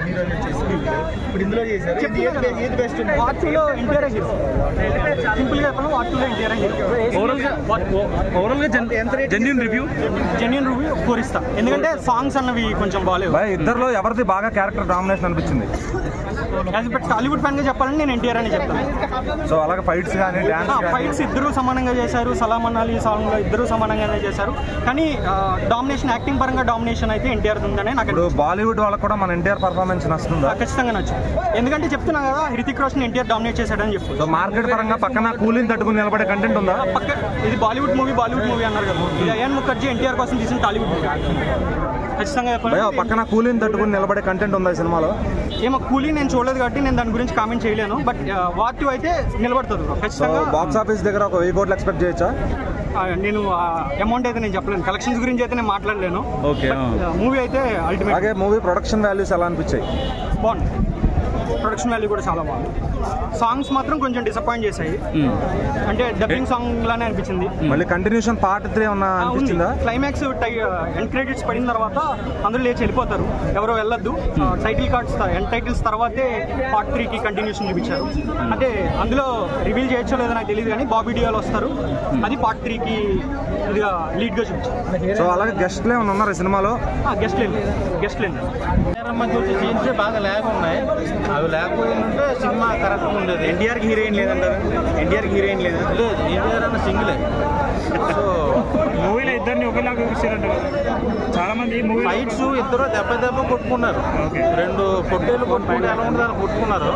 Heroine వచ్చేసి ఇప్పుడు ఇందులో చేశారు. ఏది బెస్ట్? పార్ట్ 2లో ఎన్టీఆర్ హీరో. సింపుల్ గా చెప్పాలి, పార్ట్ 2లో ఎన్టీఆర్ హీరో. ఓవరాల్ గా జెన్యూన్ రివ్యూ 4 ఇస్తా. ఎందుకంటే సాంగ్స్ అన్నవి కొంచెం బాగాలేవు. ఇద్దరులో ఎవరిది బాగా క్యారెక్టర్ డామినేషన్ అనిపించింది? టాలీవుడ్ ఫ్యాన్ గా చెప్పాలని నేను ఎన్టీఆర్ అని చెప్తాను. సో అలాగే ఫైట్స్ కానీ ఫైట్స్ ఇద్దరు సమానంగా చేశారు. సలాం అన్నాలి సాంగ్ లో ఇద్దరు సమానంగానే చేశారు. కానీ డామినేషన్, యాక్టింగ్ పరంగా డామినేషన్ అయితే ఎన్టీఆర్ ఉందనే నాకు. బాలీవుడ్ వాళ్ళకి కూడా మన ఎన్టీఆర్ పర్ఫార్మెన్స్ నచ్చుతుందా? ఖచ్చితంగా నచ్చింది. ఎందుకంటే చెప్తున్నా కదా, హృతిక్ రోషన్ ఎన్టీఆర్ డామినేట్ చేశాడని చెప్పి. మార్కెట్ పరంగా పక్కన కూలీని తట్టుకుని నిలబడే కంటెంట్ ఉందా? ఇది బాలీవుడ్ మూవీ అన్నారు కదా. ఇది అయాన్ ముఖర్జీ ఎన్టీఆర్ కోసం తీసిన టాలీవుడ్ మూవీ. ఖచ్చితంగా చెప్పాలి. పక్కన కూలీని తట్టుకుని నిలబడే కంటెంట్ ఉందా ఈ సినిమాలో? ఏమో కూలీ నేను చూడలేదు కాబట్టి నేను దాని గురించి కామెంట్ చేయలేను. బట్ వాట్ అయితే నిలబడుతుంది ఖచ్చితంగా. బాక్స్ ఆఫీస్ దగ్గర ఒక 1000 కోట్లు ఎక్స్పెక్ట్ చేయొచ్చా? నేను అమౌంట్ అయితే నేను చెప్పలేను. కలెక్షన్స్ గురించి అయితే నేను మాట్లాడలేను. ఓకే. మూవీ అయితే అల్టిమేట్. అలాగే మూవీ ప్రొడక్షన్ వాల్యూస్ ఎలా అనిపించాయి? బాగుంది. ప్రొడక్షన్ వాల్యూ కూడా చాలా బాగుంది. సాంగ్స్ మాత్రం కొంచెం డిసప్పాయింట్ చేశాయి. అంటే డబ్బింగ్ సాంగ్ లానే అనిపించింది. మళ్ళీ కంటిన్యూషన్ పార్ట్ 3 ఉన్నా అనిపించిందా? క్లైమాక్స్ ఎండ్ క్రెడిట్స్ పడిన తర్వాత అందరూ లేచి వెళ్ళిపోతారు, ఎవరో వెళ్ళొద్దు. టైటిల్ కార్డ్స్ ఎండ్ టైటిల్స్ తర్వాతే పార్ట్ 3కి కంటిన్యూషన్ చూపించారు. అంటే అందులో రివీల్ చేయొచ్చో లేదో నాకు తెలియదు, కానీ బాబీ డియోల్ వస్తారు. అది పార్ట్ 3కి లీడ్ గా చూపించారు. సో అలాగే గెస్ట్లు ఏమైనా ఉన్నారు ఈ సినిమాలో? గెస్ట్ లేదు. సీన్స్ బాగా ల్యాగ్ ఉన్నాయి. అవి లేకపోయిందంటే సినిమా కరెక్ట్గా ఉండేది. ఎన్టీఆర్కి హీరోయిన్ లేదంటారు? ఎన్టీఆర్కి హీరోయిన్ లేదు. ఎన్టీఆర్ అన్న సింగిలే. సో మూవీలో ఇద్దరిని ఒకేలాగా చూపించారంట చాలా మంది. ఫైట్స్ ఇద్దరు దెబ్బ కొట్టుకున్నారు. 2 పొట్టేళ్ళు కొట్టుకుంటే ఎలా ఉంటుందో అలా కొట్టుకున్నారు.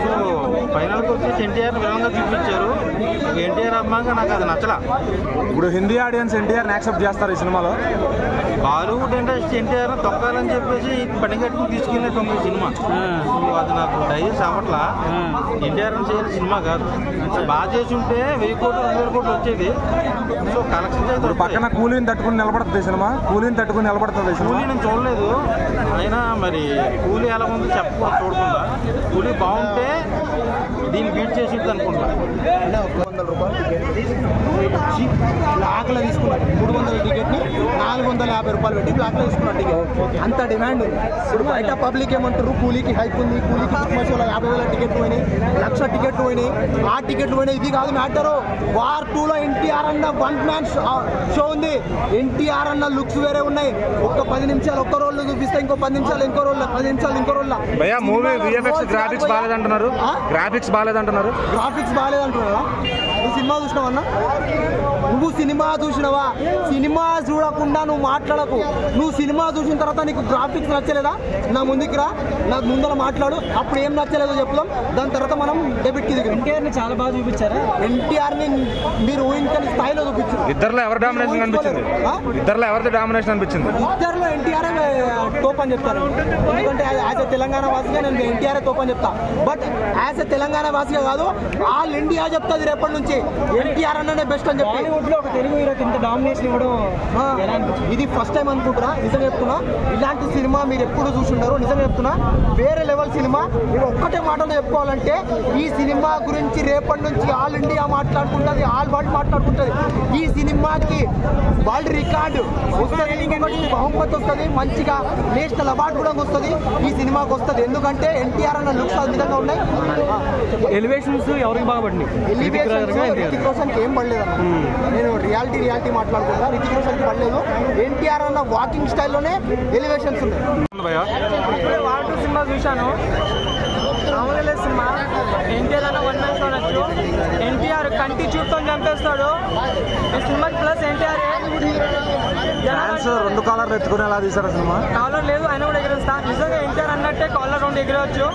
సో ఫైనల్కి వచ్చేసి ఎన్టీఆర్ విధంగా చూపించారు. ఎన్టీఆర్ అమ్మాగా నాకు అది నచ్చలా. ఇప్పుడు హిందీ ఆడియన్స్ ఎన్టీఆర్ యాక్సెప్ట్ చేస్తారు ఈ సినిమాలో? బాలీవుడ్ ఇండస్ట్రీ ఎన్టీఆర్ తొక్కాలని చెప్పేసి పనిగట్టుకుని తీసుకెళ్ళినట్టు సినిమా. సో అది నాకు డైజెస్ట్ అవ్వట్లా. ఎన్టీఆర్ చేయాలి సినిమా కాదు. బాగా చేసి ఉంటే 1000 కోట్లు 2000 కోట్లు వచ్చేది. సో కలెక్షన్ అయితే పక్కన కూలీని తట్టుకుని నిలబడుతుంది సినిమా. కూలీని తట్టుకుని నిలబడుతుంది. కూలీ నేను చూడలేదు. అయినా మరి కూలీ ఎలా ఉందో చెప్పకుండా చూడకుండా కూలీ బాగుంటే దీన్ని బీట్ చేసి అనుకుంటా. 100 రూపాయలు టికెట్ బ్లాక్లో తీసుకున్నారు. 300 టికెట్ని 450 రూపాయలు పెట్టి బ్లాక్లో తీసుకున్నారు టికెట్. అంత డిమాండ్ ఉంది. ఇప్పుడు బయట పబ్లిక్ ఏమంటారు, కూలీకి హైక్ ఉంది, కూలీకి బుక్ మై షోలో 50,000 టికెట్లు పోయినాయి, 1,00,000 టికెట్లు పోయినాయి, ఆ టికెట్లు పోయినాయి. ఇది కాదు మ్యాటరు. వార్ 2లో ఎన్టీఆర్ అన్న 1 మ్యాన్ షో ఉంది. ఎన్టీఆర్ అన్న లుక్స్ వేరే ఉన్నాయి. ఒక్క 10 నిమిషాలు ఒక్క రోల్ చూపిస్తే ఇంకో 10 నిమిషాలు ఇంకో రోల్, 10 నిమిషాలు ఇంకో రోల్. మూవీ విఎఫ్ఎక్స్ గ్రాఫిక్స్ బాగాలేదంటున్నారు. గ్రాఫిక్స్ బాగాలేదంటున్నారా? నువ్వు సినిమా చూసినావన్నా? నువ్వు సినిమా చూసినావా? సినిమా చూడకుండా నువ్వు మాట్లాడకు. నువ్వు సినిమా చూసిన తర్వాత నీకు గ్రాఫిక్స్ నచ్చలేదా? నా ముందుకు రా, నాకు ముందర మాట్లాడు. అప్పుడు ఏం నచ్చలేదో చెప్తాం, దాని తర్వాత మనం డెబిట్కి దిగు. ఎన్టీఆర్ని చాలా బాగా చూపించారా? ఎన్టీఆర్ని మీరు ఊహించని స్థాయిలో చూపించారు. ఇద్దరులో ఎవరి డామినేషన్ అనిపించింది? ఇద్దరులో ఎవరిది డామినేషన్ అనిపించింది? ఇద్దరులో ఎన్టీఆర్ తోప్ అని చెప్తాను. ఎందుకంటే యాజ్ ఎ తెలంగాణ వాసిగా నేను ఎన్టీఆర్ తోప్ అని చెప్తా. బట్ యాజ్ ఎ తెలంగాణ వాసిగా కాదు, ఆల్ ఇండియా చెప్తుంది రేపటి నుంచి ఎన్టీఆర్ అన్ననే బెస్ట్ అని చెప్పి. ఒక తెలుగు హీరోకి ఇంత డామినేషన్ ఇవ్వడం ఇది ఫస్ట్ టైం అనుకుంటున్నా. నిజంగా చెప్తున్నా, ఇలాంటి సినిమా మీరు ఎప్పుడు చూసుంటారు. నిజంగా చెప్తున్నా, వేరే లెవెల్ సినిమా. మీరు ఒక్కటే మాటలో చెప్పుకోవాలంటే, ఈ సినిమా గురించి రేపటి నుంచి ఆల్ ఇండియా మాట్లాడుకుంటుంది, ఆల్ వరల్డ్ మాట్లాడుకుంటుంది. ఈ సినిమాకి వరల్డ్ రికార్డు వస్తుంది, బహుమతి వస్తుంది, మంచిగా నేషనల్ అవార్డు కూడా వస్తుంది ఈ సినిమాకి వస్తుంది. ఎందుకంటే ఎన్టీఆర్ అన్న లుక్స్ ఆ విధంగా ఉన్నాయి. ఎలివేషన్స్ ఎవరికి బాగా పడినాయి? రితిక్ రోషన్కి ఏం పడలేదు అన్న. నేను రియాలిటీ మాట్లాడుకుంటా. రితిక్ రోషన్కి పడలేదు. ఎన్టీఆర్ అన్న వాకింగ్ స్టైల్లోనే ఎలివేషన్స్ ఉన్నాయి. వార్ 2 సినిమా చూశాను. మామూలుగా సినిమా. ఎన్టీఆర్ అన్న 1 మ్యాన్ షో నచ్చు. ఎన్టీఆర్ కంటి చూపుతో చంపేస్తాడు ఈ సినిమాకి. ప్లస్ ఎన్టీఆర్ డాన్స్ 2 కాలర్లు ఎత్తుకుని ఎలా తీసారు సినిమా? కాలర్ లేదు, ఆయన కూడా ఎగిరేస్తా. నిజంగా ఎన్టీఆర్ అన్నట్టే కాలర్ 2 ఎగిరవచ్చు.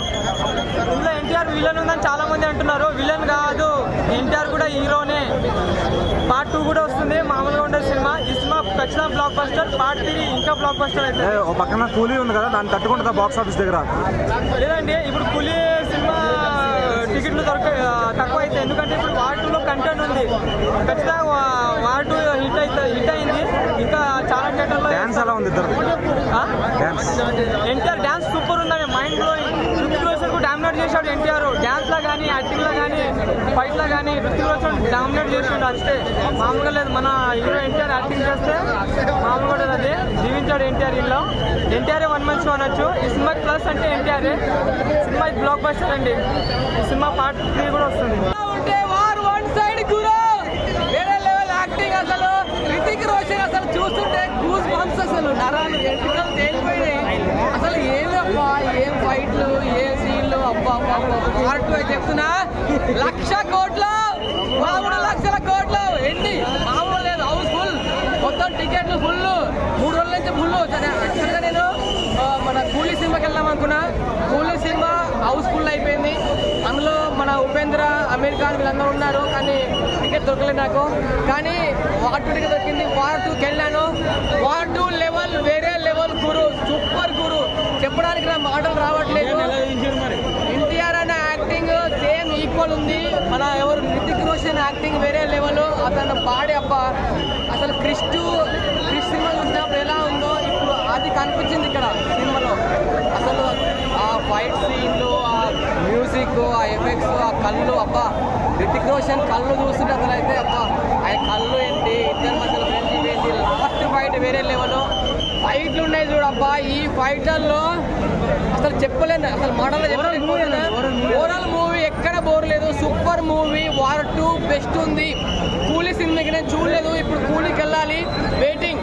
ఇందులో ఎన్టీఆర్ విలన్ ఉందని చాలా మంది అంటున్నారు. విలన్ కాదు, ఎన్టీఆర్ కూడా హీరోనే. పార్ట్ 2 కూడా వస్తుంది. మామూలుగా ఉండే సినిమా. ఈ సినిమా ఖచ్చితంగా బ్లాక్ బస్టర్. పార్ట్ 3 ఇంకా బ్లాక్ బస్టర్ అయితే. ఓ పక్కన కూలీ ఉంది కదా, దాన్ని తట్టుకుంటుందా బాక్స్ ఆఫీస్ దగ్గర? లేదండి, ఇప్పుడు కూలీ సినిమా టికెట్లు తక్కువ అయితే. ఎందుకంటే ఇప్పుడు వార్ 2లో కంటెంట్ ఉంది. ఖచ్చితంగా వార్ 2 హిట్ అయింది. ఇంకా చాలా థియేటర్లో. డాన్స్ ఎలా ఉంది ఇద్దరు? ఎన్టీఆర్ డాన్స్ సూపర్ ఉందని మైండ్ బ్లోయింగ్. డామినేట్ చేశాడు ఎన్టీఆర్. డాన్స్ లో కానీ, యాక్టింగ్ లో కానీ, ఫైట్లో కానీ ఋతిక్ రోషన్ డామినేట్ చేస్తుండే అంతే, మామూలుగా లేదు. మన హీరో ఎన్టీఆర్ యాక్టింగ్ చేస్తే మామూలుగా లేదు, అది జీవించాడు ఎన్టీఆర్. ఇంట్లో ఎన్టీఆర్ 1 మంత్ షో అనొచ్చు. ఈ సినిమాకి ప్లస్ అంటే ఎన్టీఆర్. సినిమా బ్లాక్ బస్టర్ అండి. ఈ సినిమా పార్ట్ 3 కూడా వస్తుంది. అసలు రితిక్ రోషన్ అసలు చూస్తుంటే గూస్ బంప్స్, అసలు నరాలు ఎంటికలు తేలిపోయినాయి. అసలు ఏమబ్బా, ఏం ఫైట్లు, ఏ సీన్లు, అబ్బా పార్ట్ 2 చెప్తున్నా. 1,00,000 కోట్లు, 3 లక్షల కోట్లు, ఎన్ని మామూలు లేదు. హౌస్ ఫుల్, మొత్తం టికెట్లు ఫుల్, 3 రోజుల నుంచి ఫుల్. యాక్చువల్గా నేను మన కూలీ సినిమాకి వెళ్దాం అనుకున్నా. కూలీ సినిమా హౌస్ ఫుల్ అయిపోయింది. అందులో మన ఉపేంద్ర, అమీర్ ఖాన్ వీళ్ళందరూ ఉన్నారు, కానీ టికెట్ దొరకలేదు నాకు. కానీ వార్ 2 టికెట్ దొరికింది. వార్ 2కి వెళ్ళాను. వార్ 2 లెవెల్ వేరే లెవెల్ గురు, సూపర్ గురు. చెప్పడానికి నా మాటలు రావట్లేదు. ఎన్టీఆర్ అనే యాక్టింగ్ సేమ్ ఈక్వల్ ఉంది. మన ఎవరు రితిక్ రోషన్ యాక్టింగ్ వేరే లెవెల్. అతను పాడే అబ్బా, అసలు క్రిష్ సినిమా చూసినప్పుడు ఎలా ఉందో ఇప్పుడు అది కనిపించింది ఇక్కడ సినిమాలో. అసలు ఆ ఫైట్ సీన్లు, ఆ మ్యూజిక్, ఆ ఎఫెక్ట్స్, ఆ కళ్ళు, అబ్బా రితిక్ రోషన్ కళ్ళు చూస్తుంటే అసలు అయితే అబ్బా ఆయన కళ్ళు ఏంటి, ఇద్దరి మధ్యలో ఫ్రెండ్షిప్ ఏంటి, లాస్ట్ ఫైట్ వేరే లెవెల్. ఫైట్లు ఉన్నాయి చూడబ్బా, ఈ ఫైట్లలో అసలు చెప్పలేను, అసలు మాటలు చెప్పలేదు. ఓవరాల్ మూవీ ఎక్కడ బోర్ లేదు, సూపర్ మూవీ. వార్ 2 బెస్ట్ ఉంది. కూలీ సినిమాకి నేను చూడలేదు, ఇప్పుడు కూలీకి వెళ్ళాలి, వెయిటింగ్.